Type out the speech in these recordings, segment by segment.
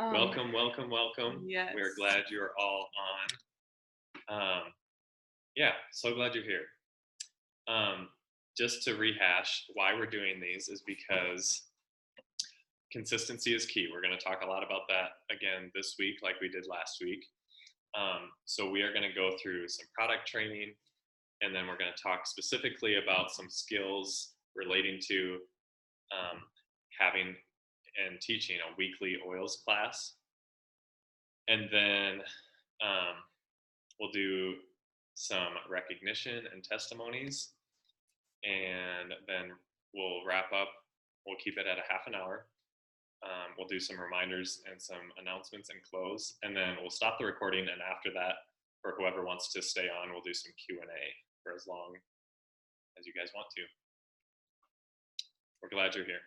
Welcome, welcome, welcome. Yes. We're glad you're all on. Yeah, so glad you're here. Just to rehash why we're doing these is because consistency is key. We're going to talk a lot about that again this week like we did last week. So we are going to go through some product training, and then we're going to talk specifically about some skills relating to having and teaching a weekly oils class. And then we'll do some recognition and testimonies, and then we'll wrap up. We'll keep it at a half an hour. We'll do some reminders and some announcements and close, and then we'll stop the recording, and after that, for whoever wants to stay on, we'll do some Q&A for as long as you guys want to. We're glad you're here.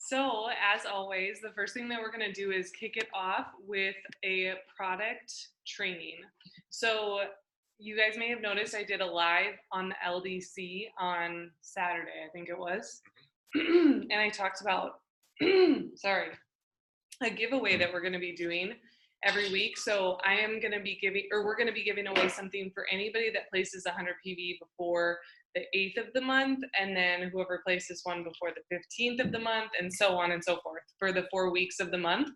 So, as always, the first thing that we're going to do is kick it off with a product training. So, you guys may have noticed I did a live on the LDC on Saturday, I think it was. And I talked about, a giveaway that we're going to be doing every week. So I am going to be giving, or we're going to be giving away something for anybody that places 100 PV before the 8th of the month, and then whoever places one before the 15th of the month, and so on and so forth for the 4 weeks of the month.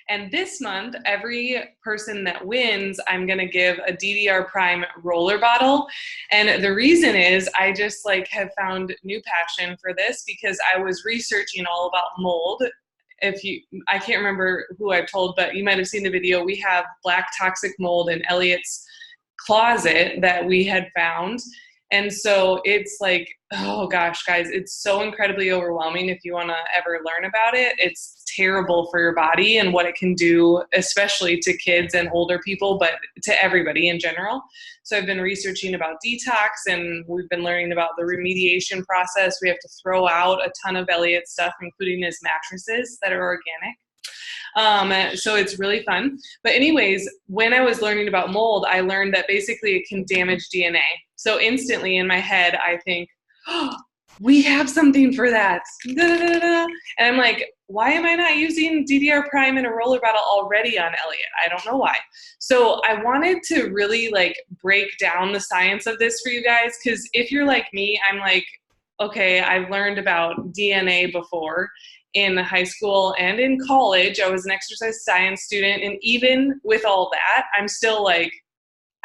And this month, every person that wins, I'm going to give a DDR Prime roller bottle. And the reason is I just have found new passion for this because I was researching all about mold. I can't remember who I've told, but you might have seen the video. We have black toxic mold in Elliot's closet that we had found. And so it's oh gosh, guys, it's so incredibly overwhelming if you want to ever learn about it. It's terrible for your body and what it can do, especially to kids and older people, but to everybody in general. So I've been researching about detox, and we've been learning about the remediation process. We have to throw out a ton of Elliot's stuff, including his mattresses that are organic. So it's really fun. But anyways, when I was learning about mold, I learned that basically it can damage DNA. So instantly in my head, I think, oh, we have something for that. And I'm like, why am I not using DDR Prime in a roller bottle already on Elliot? I don't know why. So I wanted to really break down the science of this for you guys, because if you're like me, I'm like, okay, I've learned about DNA before in high school and in college. I was an exercise science student, and even with all that, I'm still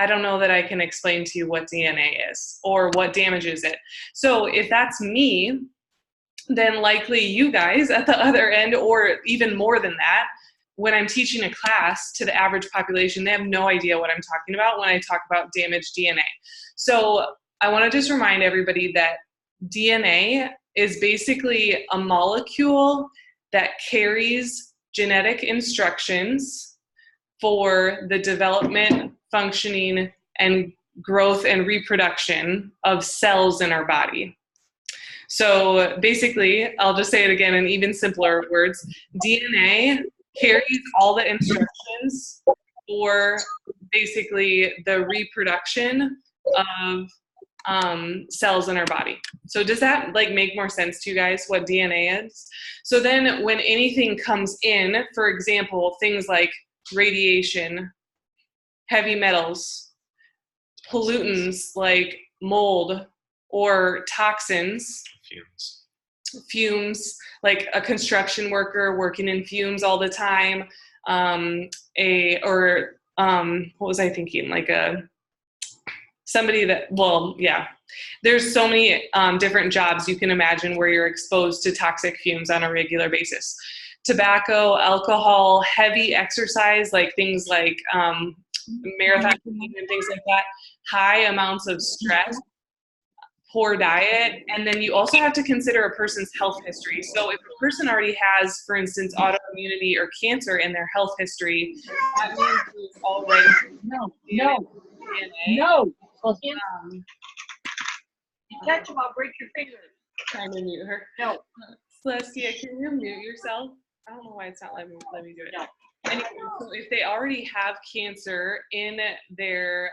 I don't know that I can explain to you what DNA is or what damages it. So if that's me, then likely you guys at the other end, or even more than that, when I'm teaching a class to the average population, they have no idea what I'm talking about when I talk about damaged DNA. So I want to just remind everybody that DNA is basically a molecule that carries genetic instructions for the development, functioning, and growth and reproduction of cells in our body. So basically, I'll just say it again in even simpler words, DNA carries all the instructions for basically the reproduction of cells in our body. So does that make more sense to you guys what DNA is? So then when anything comes in, for example, things like radiation, heavy metals, pollutants like mold or toxins, fumes, like a construction worker working in fumes all the time, what was I thinking? Somebody that, there's so many different jobs you can imagine where you're exposed to toxic fumes on a regular basis. Tobacco, alcohol, heavy exercise, things like marathon and things like that, high amounts of stress, poor diet, and then you also have to consider a person's health history. So if a person already has, for instance, autoimmunity or cancer in their health history, that means there's already No. Well, you touch them, I'll break your finger. Trying to mute her. No. Celestia, can you mute yourself? I don't know why it's not letting me do it. No. Anyway, so if they already have cancer in their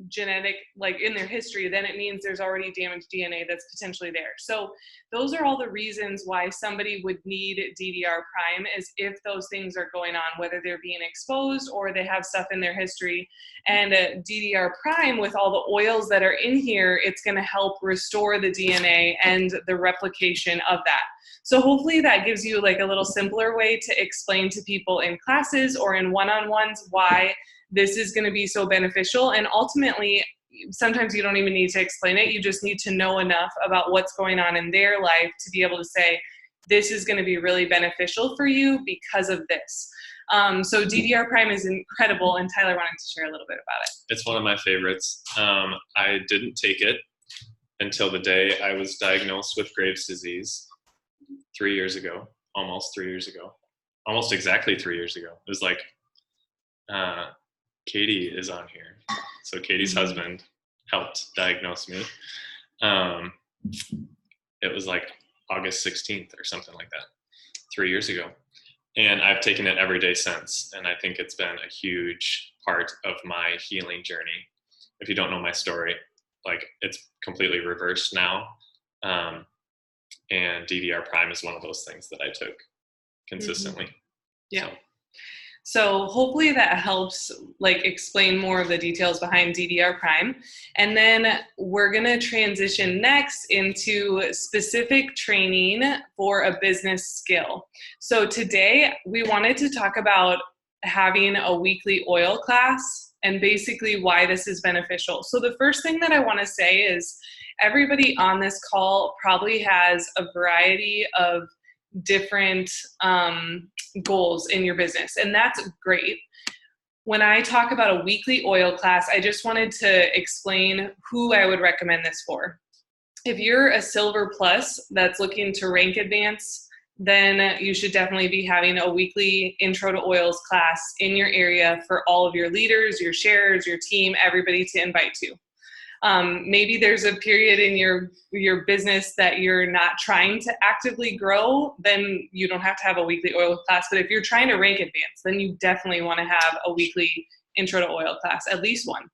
genetic, like in their history, then it means there's already damaged DNA that's potentially there. So those are all the reasons why somebody would need DDR prime, is if those things are going on, whether they're being exposed or they have stuff in their history. And DDR prime, with all the oils that are in here, it's going to help restore the DNA and the replication of that. So hopefully that gives you like a little simpler way to explain to people in classes or in one-on-ones why this is going to be so beneficial. And ultimately, sometimes you don't even need to explain it. You just need to know enough about what's going on in their life to be able to say, this is going to be really beneficial for you because of this. So DDR prime is incredible, and Tyler wanted to share a little bit about it. It's one of my favorites. I didn't take it until the day I was diagnosed with Graves' disease 3 years ago, almost exactly 3 years ago. It was like, Katie is on here. So Katie's husband helped diagnose me. It was like August 16th or something like that, 3 years ago. And I've taken it every day since. And I think it's been a huge part of my healing journey. If you don't know my story, like, it's completely reversed now. And DDR prime is one of those things that I took consistently. Yeah. So hopefully that helps like explain more of the details behind DDR prime. And then we're going to transition next into specific training for a business skill. So today we wanted to talk about having a weekly oil class and basically why this is beneficial. So the first thing that I want to say is everybody on this call probably has a variety of different goals in your business, and that's great. When I talk about a weekly oil class, I just wanted to explain who I would recommend this for. If you're a silver plus that's looking to rank advance, then you should definitely be having a weekly intro to oils class in your area for all of your leaders, your sharers, your team, everybody to invite to. Maybe there's a period in your business that you're not trying to actively grow, then you don't have to have a weekly oil class. But if you're trying to rank advance, then you definitely want to have a weekly intro to oil class, at least one.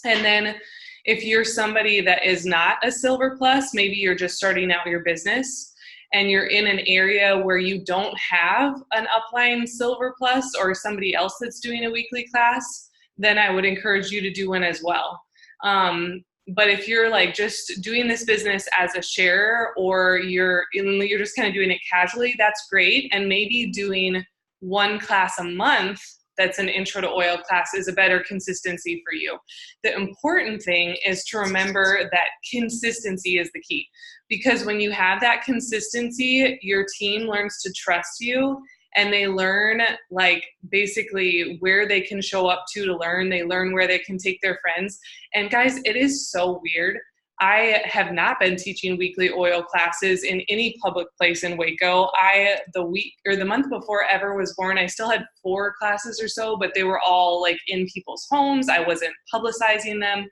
And then if you're somebody that is not a silver plus, maybe you're just starting out your business and you're in an area where you don't have an upline silver plus or somebody else that's doing a weekly class, then I would encourage you to do one as well. But if you're like just doing this business as a sharer, or you're just kind of doing it casually, that's great. And maybe doing one class a month that's an intro to oil class is a better consistency for you. The important thing is to remember that consistency is the key, because when you have that consistency, your team learns to trust you. And they learn like basically where they can show up to learn. They learn where they can take their friends. And guys, it is so weird. I have not been teaching weekly oil classes in any public place in Waco. The month before Ever was born, I still had 4 classes or so, but they were all like in people's homes. I wasn't publicizing them.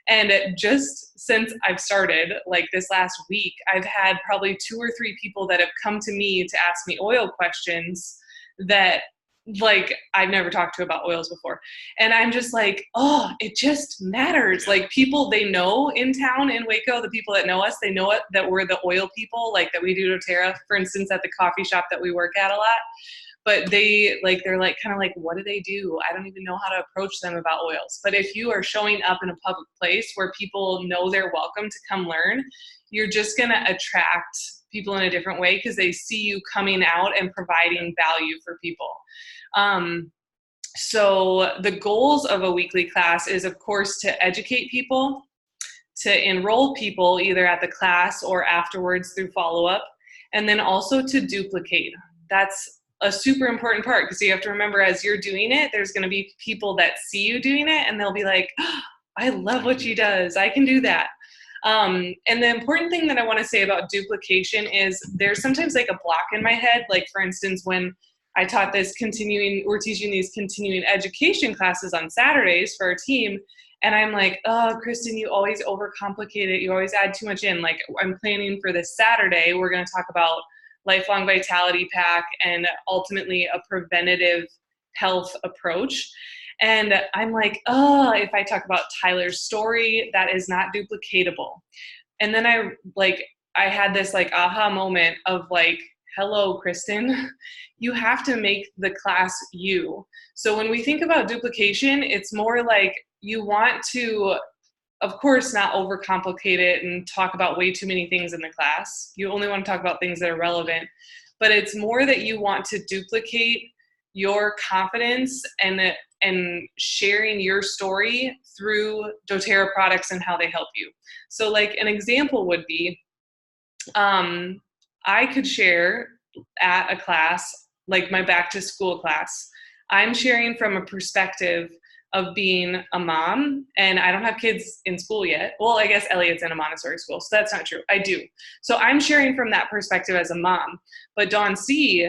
And just since I've started, like this last week, I've had probably 2 or 3 people that have come to me to ask me oil questions that like I've never talked to about oils before. And I'm just like, oh, it just matters. Like people they know in town in Waco, the people that know us, they know it, that we're the oil people, like that we do doTERRA, for instance, at the coffee shop that we work at a lot. But they're like kind of like, what do they do? I don't even know how to approach them about oils. But if you are showing up in a public place where people know they're welcome to come learn, you're just going to attract people in a different way because they see you coming out and providing value for people. So the goals of a weekly class is, of course, to educate people, to enroll people either at the class or afterwards through follow-up, and then also to duplicate. That's a super important part, because you have to remember as you're doing it, there's going to be people that see you doing it and they'll be like, oh, I love what she does. I can do that. And the important thing that I want to say about duplication is there's sometimes like a block in my head. Like for instance, when I taught we're teaching these continuing education classes on Saturdays for our team. And I'm like, oh, Kristen, you always overcomplicate it. You always add too much in. Like I'm planning for this Saturday, we're going to talk about lifelong vitality pack and ultimately a preventative health approach. And I'm like, oh, if I talk about Tyler's story, that is not duplicatable. And then I had this like aha moment of like, hello, Kristen, you have to make the class you. So when we think about duplication, it's more like you want to, of course, not overcomplicate it and talk about way too many things in the class. You only want to talk about things that are relevant, but it's more that you want to duplicate your confidence and sharing your story through doTERRA products and how they help you. So like an example would be, I could share at a class, like my back to school class, I'm sharing from a perspective of being a mom, and I don't have kids in school yet. Well, I guess Elliot's in a Montessori school, so that's not true. I do. So I'm sharing from that perspective as a mom, but Dawn C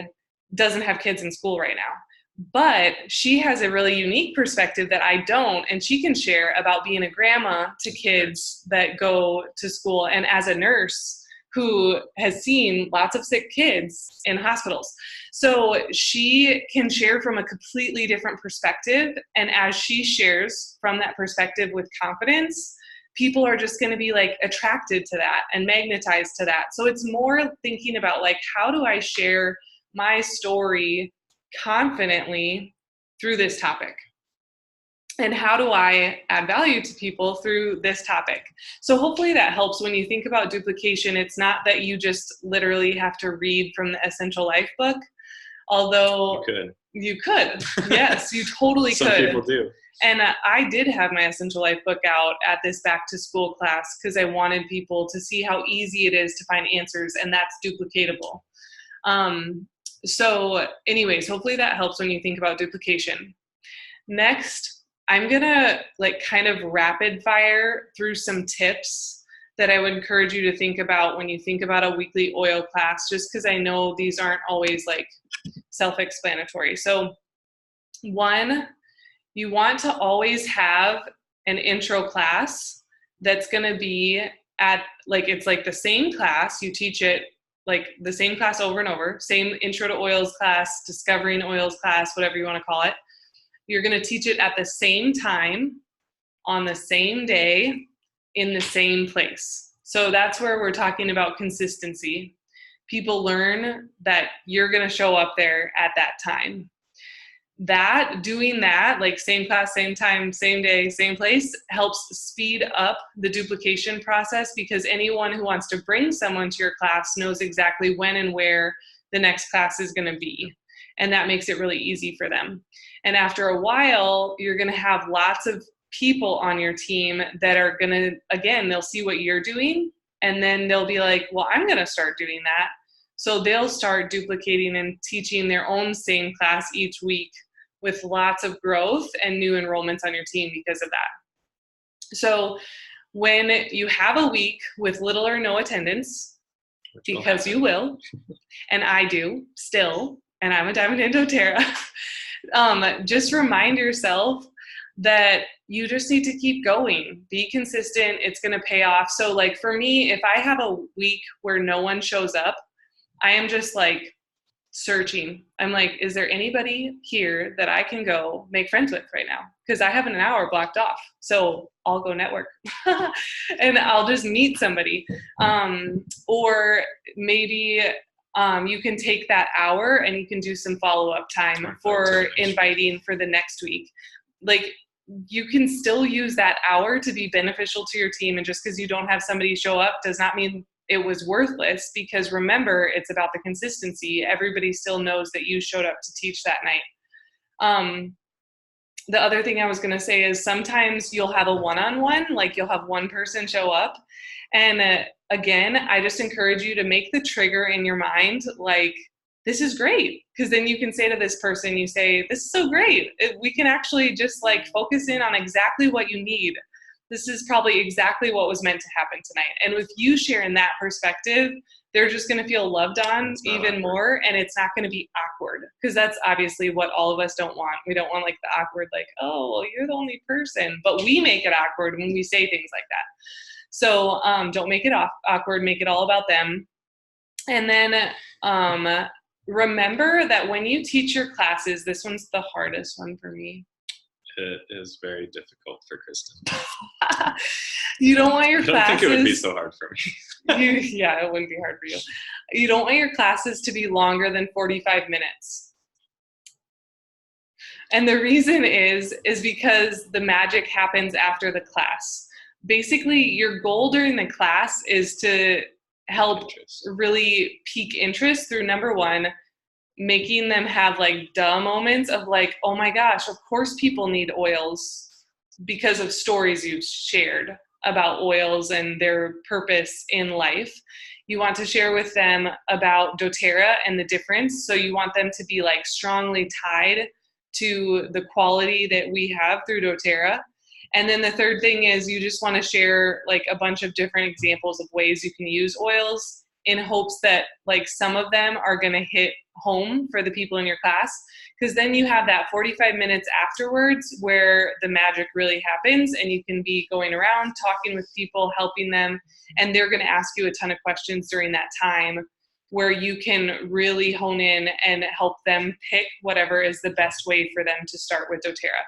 doesn't have kids in school right now. But she has a really unique perspective that I don't, and she can share about being a grandma to kids that go to school, and as a nurse who has seen lots of sick kids in hospitals. So she can share from a completely different perspective, and as she shares from that perspective with confidence, people are just going to be like attracted to that and magnetized to that. So it's more thinking about like, how do I share my story confidently through this topic? And how do I add value to people through this topic? So hopefully that helps. When you think about duplication, it's not that you just literally have to read from the Essential Life book, although you could. Yes, you totally Some could. Some people do. And I did have my Essential Life book out at this back to school class because I wanted people to see how easy it is to find answers, and that's duplicatable. So anyways, hopefully that helps when you think about duplication. Next, I'm gonna like kind of rapid fire through some tips that I would encourage you to think about when you think about a weekly oil class, just because I know these aren't always like self-explanatory. So one, you want to always have an intro class that's gonna be at like, it's like the same class, you teach it like the same class over and over, same intro to oils class, discovering oils class, whatever you want to call it. You're going to teach it at the same time, on the same day, in the same place. So that's where we're talking about consistency. People learn that you're going to show up there at that time. Doing that, like same class, same time, same day, same place, helps speed up the duplication process, because anyone who wants to bring someone to your class knows exactly when and where the next class is going to be. And that makes it really easy for them. And after a while, you're going to have lots of people on your team that are going to, again, they'll see what you're doing, and then they'll be like, well, I'm going to start doing that. So they'll start duplicating and teaching their own same class each week, with lots of growth and new enrollments on your team because of that. So when you have a week with little or no attendance, because you will, and I do still, and I'm a Diamond in doTERRA, just remind yourself that you just need to keep going. Be consistent. It's going to pay off. So like for me, if I have a week where no one shows up, I am just like searching. I'm like, is there anybody here that I can go make friends with right now? Because I have an hour blocked off. So I'll go network and I'll just meet somebody. Or maybe you can take that hour and you can do some follow-up time for inviting for the next week. Like, you can still use that hour to be beneficial to your team. And just because you don't have somebody show up does not mean it was worthless, because remember, it's about the consistency. Everybody still knows that you showed up to teach that night. The other thing I was going to say is sometimes you'll have a one-on-one, like you'll have one person show up. And again, I just encourage you to make the trigger in your mind, like, this is great. Because then you can say to this person, you say, this is so great. We can actually just like focus in on exactly what you need. This is probably exactly what was meant to happen tonight. And with you sharing that perspective, they're just going to feel loved on even more, and it's not going to be awkward, because that's obviously what all of us don't want. We don't want like the awkward, like, oh, well, you're the only person, but we make it awkward when we say things like that. So don't make it awkward, make it all about them. And then remember that when you teach your classes, this one's the hardest one for me. It is very difficult for Kristen. You don't want your I don't classes. think it would be so hard for me. Yeah, it wouldn't be hard for you. You don't want your classes to be longer than 45 minutes. And the reason is because the magic happens after the class. Basically, your goal during the class is to help really pique interest through, number one, making them have like duh moments of like, oh my gosh, of course people need oils because of stories you've shared about oils and their purpose in life. You want to share with them about doTERRA and the difference. So you want them to be like strongly tied to the quality that we have through doTERRA. And then the third thing is you just want to share like a bunch of different examples of ways you can use oils in hopes that like some of them are going to hit home for the people in your class, because then you have that 45 minutes afterwards where the magic really happens and you can be going around talking with people, helping them, and they're going to ask you a ton of questions during that time where you can really hone in and help them pick whatever is the best way for them to start with doTERRA.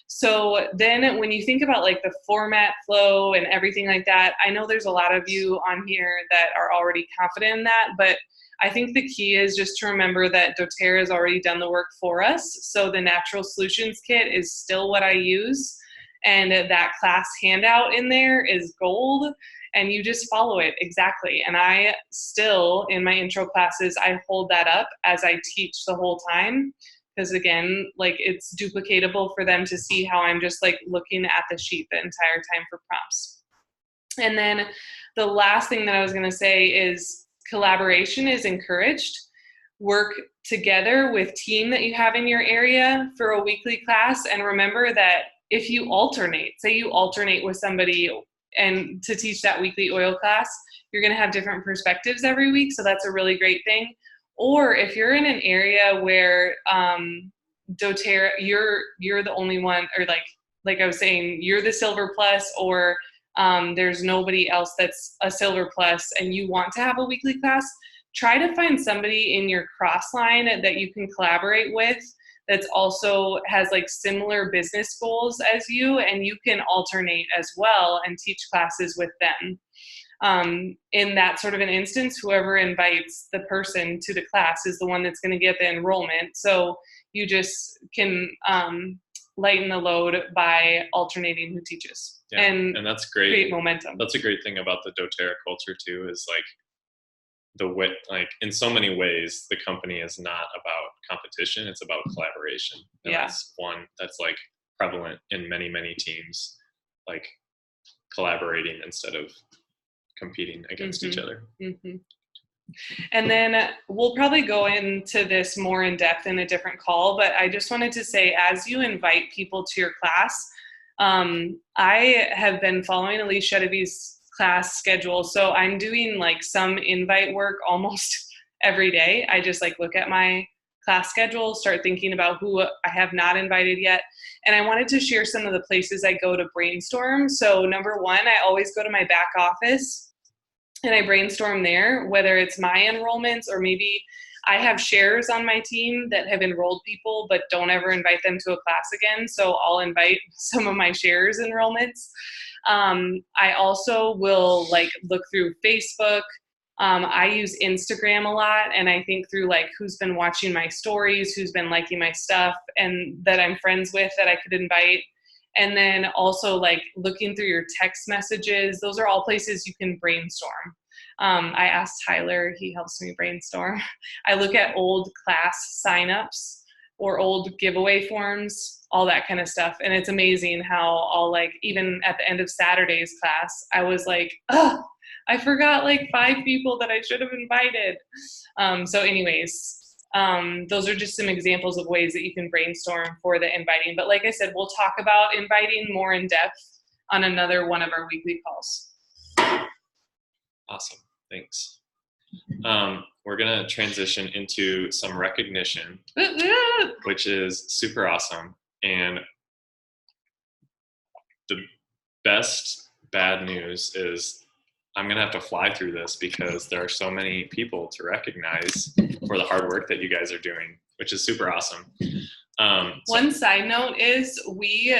So then when you think about like the format flow and everything like that, I know there's a lot of you on here that are already confident in that, but I think the key is just to remember that doTERRA has already done the work for us. So the Natural Solutions Kit is still what I use. And that class handout in there is gold, and you just follow it exactly. And I still, in my intro classes, I hold that up as I teach the whole time. Because again, like it's duplicatable for them to see how I'm just like looking at the sheet the entire time for prompts. And then the last thing that I was going to say is collaboration is encouraged. Work together with team that you have in your area for a weekly class. And remember that if you alternate, say you alternate with somebody and to teach that weekly oil class, you're going to have different perspectives every week. So that's a really great thing. Or if you're in an area where doTERRA, you're the only one, or like I was saying, you're the Silver Plus, or there's nobody else that's a Silver Plus, and you want to have a weekly class, try to find somebody in your cross line that you can collaborate with that's also has like similar business goals as you, and you can alternate as well and teach classes with them. In that sort of an instance, whoever invites the person to the class is the one that's going to get the enrollment. So you just can lighten the load by alternating who teaches. Yeah, and that's great. Create momentum. That's a great thing about the doTERRA culture too, is like the way, like in so many ways, the company is not about competition, it's about collaboration. And that's one that's like prevalent in many, many teams, like collaborating instead of competing against each other. Mm-hmm. And then we'll probably go into this more in depth in a different call, but I just wanted to say, as you invite people to your class, I have been following Elise Chedevy's class schedule. So I'm doing like some invite work almost every day. I just like look at my class schedule, start thinking about who I have not invited yet. And I wanted to share some of the places I go to brainstorm. So number one, I always go to my back office and I brainstorm there, whether it's my enrollments or maybe I have shares on my team that have enrolled people but don't ever invite them to a class again. So I'll invite some of my shares enrollments. I also will like look through Facebook. I use Instagram a lot, and I think through like who's been watching my stories, who's been liking my stuff, and that I'm friends with that I could invite. And then also like looking through your text messages. Those are all places you can brainstorm. I asked Tyler, he helps me brainstorm. I look at old class signups or old giveaway forms, all that kind of stuff. And it's amazing how I'll like, even at the end of Saturday's class, I was like, oh, I forgot like 5 people that I should have invited. So anyways, those are just some examples of ways that you can brainstorm for the inviting. But like I said, we'll talk about inviting more in depth on another one of our weekly calls. Awesome, thanks. We're gonna transition into some recognition, which is super awesome. And the best bad news is I'm going to have to fly through this because there are so many people to recognize for the hard work that you guys are doing, which is super awesome. One side note is we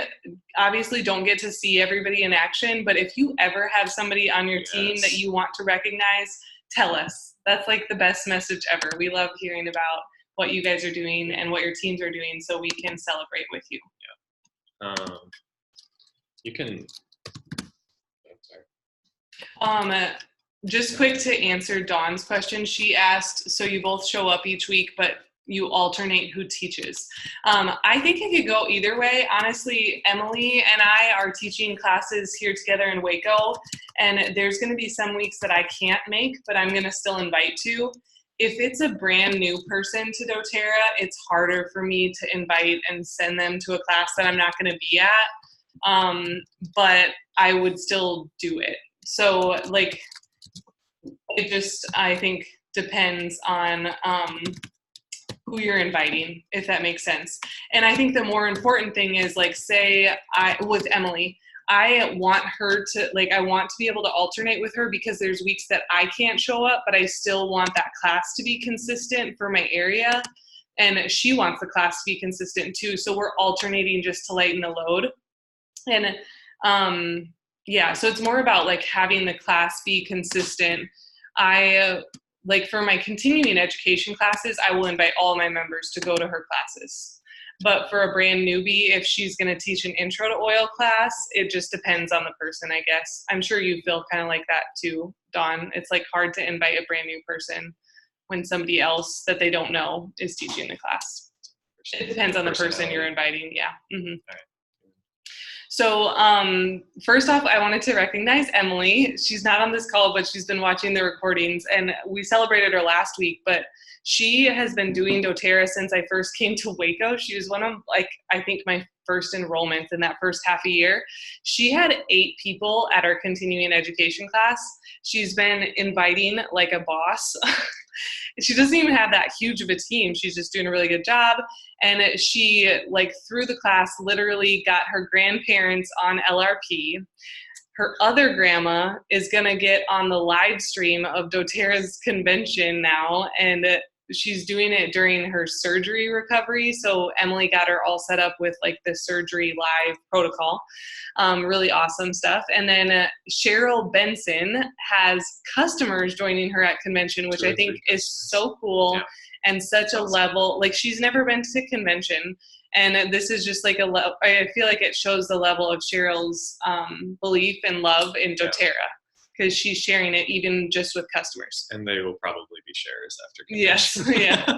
obviously don't get to see everybody in action, but if you ever have somebody on your team that you want to recognize, tell us. That's like the best message ever. We love hearing about what you guys are doing and what your teams are doing so we can celebrate with you. You can. Just quick to answer Dawn's question. She asked, so you both show up each week, but you alternate who teaches. I think it could go either way. Honestly, Emily and I are teaching classes here together in Waco, and there's going to be some weeks that I can't make, but I'm going to still invite to. If it's a brand new person to doTERRA, it's harder for me to invite and send them to a class that I'm not going to be at, but I would still do it. So like, it just, I think, depends on who you're inviting, if that makes sense. And I think the more important thing is, like, say with Emily, I want her to, like, I want to be able to alternate with her because there's weeks that I can't show up, but I still want that class to be consistent for my area. And she wants the class to be consistent too. So we're alternating just to lighten the load. And yeah, so it's more about like having the class be consistent. Like for my continuing education classes, I will invite all my members to go to her classes. But for a brand newbie, if she's going to teach an intro to oil class, it just depends on the person, I guess. I'm sure you feel kind of like that too, Dawn. It's like hard to invite a brand new person when somebody else that they don't know is teaching the class. It depends on the person you're inviting. Yeah. Mm-hmm. All right. So first off, I wanted to recognize Emily. She's not on this call, but she's been watching the recordings, and we celebrated her last week, but she has been doing doTERRA since I first came to Waco. She was one of, like, I think my first enrollments in that first half a year. She had 8 people at our continuing education class. She's been inviting like a boss. She doesn't even have that huge of a team. She's just doing a really good job. And she, like, through the class, literally got her grandparents on LRP. Her other grandma is going to get on the live stream of doTERRA's convention now, and she's doing it during her surgery recovery. So Emily got her all set up with like the surgery live protocol. Really awesome stuff. And then Cheryl Benson has customers joining her at convention, which I think is so cool. Yeah. And such a level, like, she's never been to convention. And this is just like I feel like it shows the level of Cheryl's belief and love in doTERRA, because she's sharing it even just with customers. And they will probably be sharers after convention. Yes,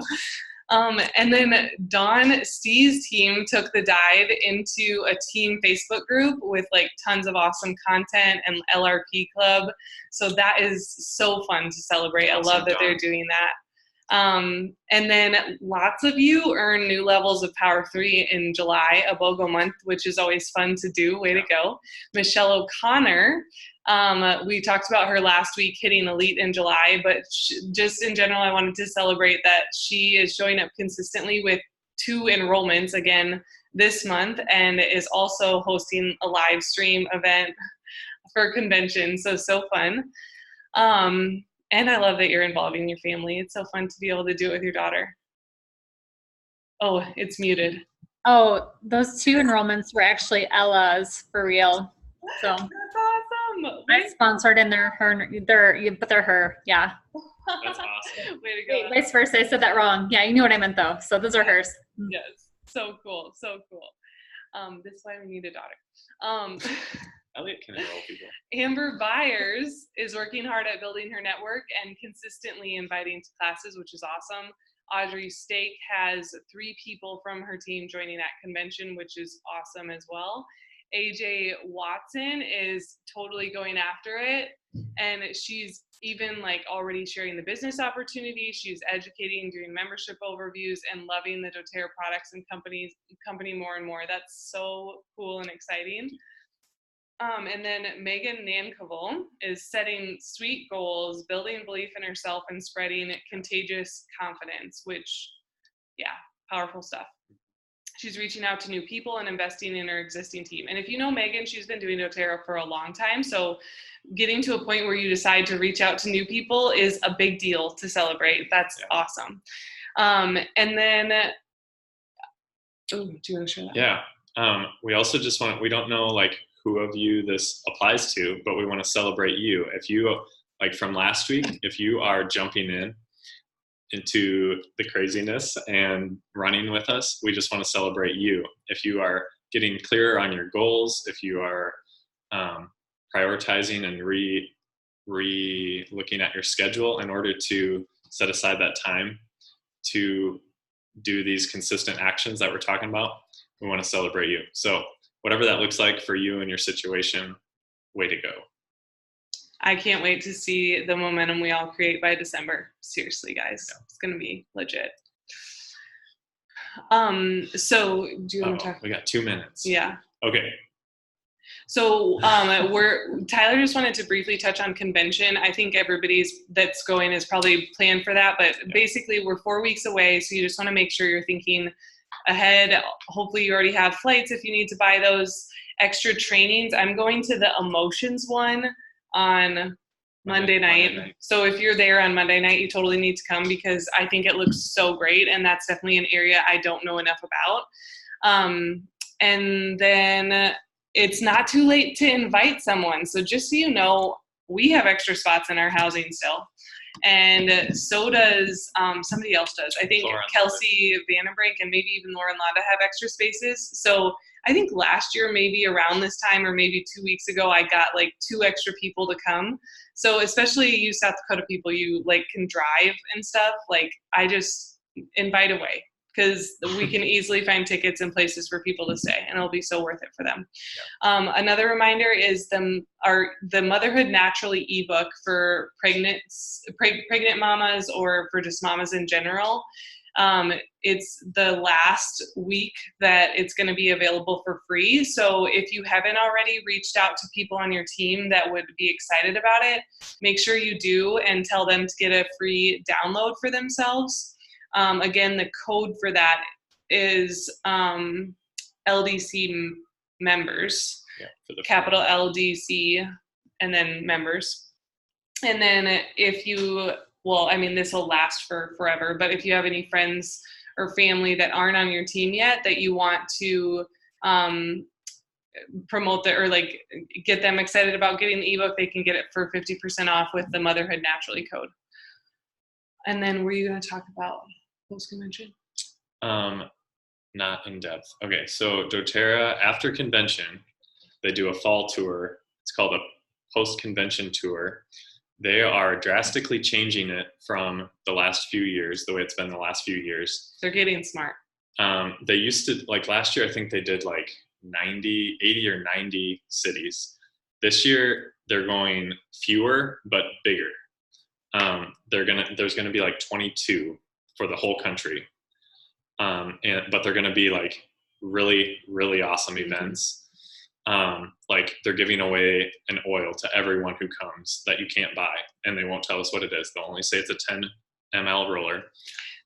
yeah. And then Dawn Stee's team took the dive into a team Facebook group with like tons of awesome content and LRP club. So that is so fun to celebrate. Awesome, I love that they're doing that. And then lots of you earn new levels of Power 3 in July, a BOGO month, which is always fun to do. Way to go. Michelle O'Connor, we talked about her last week hitting Elite in July, but just in general, I wanted to celebrate that she is showing up consistently with 2 enrollments again this month, and is also hosting a live stream event for convention. So fun. And I love that you're involving your family. It's so fun to be able to do it with your daughter. Oh, it's muted. Oh, those 2 enrollments were actually Ella's for real. So that's awesome. I sponsored and they're her. Yeah. That's awesome. Way to go. Wait, vice versa. I said that wrong. Yeah, you knew what I meant though. So those are hers. Yes. So cool. So cool. This is why we need a daughter. Elliot can enroll people. Amber Byers is working hard at building her network and consistently inviting to classes, which is awesome. Audrey Stake has 3 people from her team joining at convention, which is awesome as well. AJ Watson is totally going after it, and she's even like already sharing the business opportunity. She's educating, doing membership overviews, and loving the doTERRA products and company more and more. That's so cool and exciting. And then Megan Nankoval is setting sweet goals, building belief in herself, and spreading contagious confidence, which, yeah, powerful stuff. She's reaching out to new people and investing in her existing team. And if you know Megan, she's been doing doTERRA for a long time. So getting to a point where you decide to reach out to new people is a big deal to celebrate. That's awesome. And then Oh, do you want to share that? Yeah. We also just we don't know like who of you this applies to, but we want to celebrate you. If you, like from last week, if you are jumping into the craziness and running with us, we just want to celebrate you. If you are getting clearer on your goals, if you are prioritizing and looking at your schedule in order to set aside that time to do these consistent actions that we're talking about, we want to celebrate you. So whatever that looks like for you and your situation, way to go. I can't wait to see the momentum we all create by December. Seriously, guys, it's going to be legit. So do you want to talk? We got 2 minutes. Yeah. Okay. So Tyler just wanted to briefly touch on convention. I think everybody's that's going is probably planned for that, but basically we're 4 weeks away. So you just want to make sure you're thinking ahead. Hopefully you already have flights if you need to buy those extra trainings. I'm going to the emotions one on Monday night. So if you're there on Monday night, you totally need to come because I think it looks so great. And that's definitely an area I don't know enough about. And then it's not too late to invite someone. So just so you know, we have extra spots in our housing still. And so does somebody else does. I think Kelsey Vandenbrink and maybe even Lauren Landa have extra spaces. So I think last year, maybe around this time or maybe 2 weeks ago, I got like 2 extra people to come. So especially you South Dakota people, you like can drive and stuff. Like I just invite away because we can easily find tickets and places for people to stay and it'll be so worth it for them. Another reminder is the Motherhood Naturally ebook for pregnant mamas or for just mamas in general. It's the last week that it's going to be available for free. So if you haven't already reached out to people on your team that would be excited about it, make sure you do and tell them to get a free download for themselves. Again, the code for that is LDC members, capital LDC, and then members. And then if you, well, I mean, this will last for forever, but if you have any friends or family that aren't on your team yet that you want to promote that or like get them excited about getting the ebook, they can get it for 50% off with the Motherhood Naturally code. And then were you going to talk about post-convention? Not in depth. Okay, so doTERRA, after convention, they do a fall tour. It's called a post-convention tour. They are drastically changing it from the last few years, the way it's been the last few years. They're getting smart. They used to, like last year, I think they did like 80 or 90 cities. This year, they're going fewer, but bigger. There's gonna be like 22 for the whole country. But they're gonna be like really, really awesome events. Like they're giving away an oil to everyone who comes that you can't buy, and they won't tell us what it is. They'll only say it's a 10 ml roller.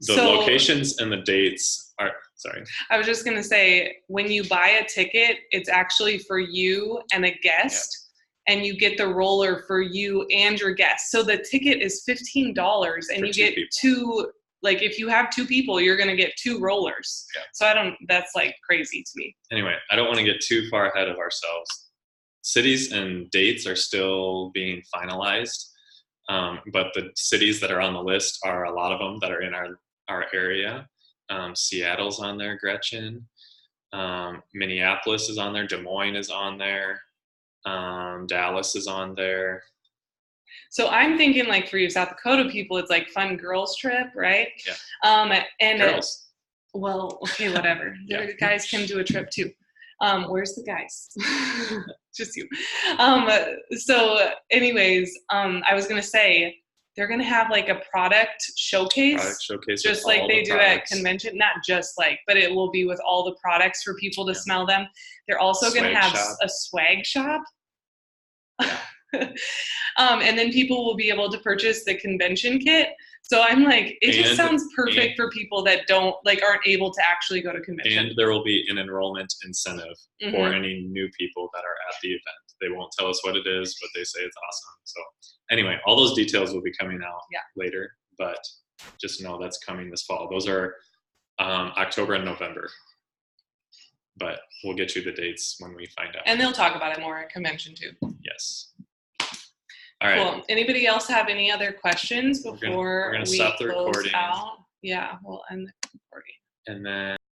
The locations and the dates are, sorry. I was just gonna say, when you buy a ticket, it's actually for you and a guest, and you get the roller for you and your guest. So the ticket is $15 and you get two, like if you have 2 people, you're gonna get 2 rollers. Yeah. So that's like crazy to me. Anyway, I don't wanna get too far ahead of ourselves. Cities and dates are still being finalized, but the cities that are on the list are a lot of them that are in our area. Seattle's on there, Gretchen. Minneapolis is on there. Des Moines is on there. Dallas is on there. So I'm thinking like for you South Dakota people, it's like fun girls trip, right? Yeah. And girls. Well, okay, whatever. Yeah. The guys can do a trip too. Where's the guys? Just you. So anyways, I was going to say, they're going to have like a product showcase just like they do at convention. Not just like, but it will be with all the products for people to smell them. They're also going to have a swag shop. And then people will be able to purchase the convention kit. So I'm like, it just sounds perfect for people that aren't able to actually go to convention. And there will be an enrollment incentive for any new people that are at the event. They won't tell us what it is, but they say it's awesome. So anyway, all those details will be coming out later, but just know that's coming this fall. Those are October and November. but we'll get you the dates when we find out. And they'll talk about it more at convention too. Yes. All right. Cool. Anybody else have any other questions before we're gonna we stop the close recording. out? Yeah, we'll end the recording. And then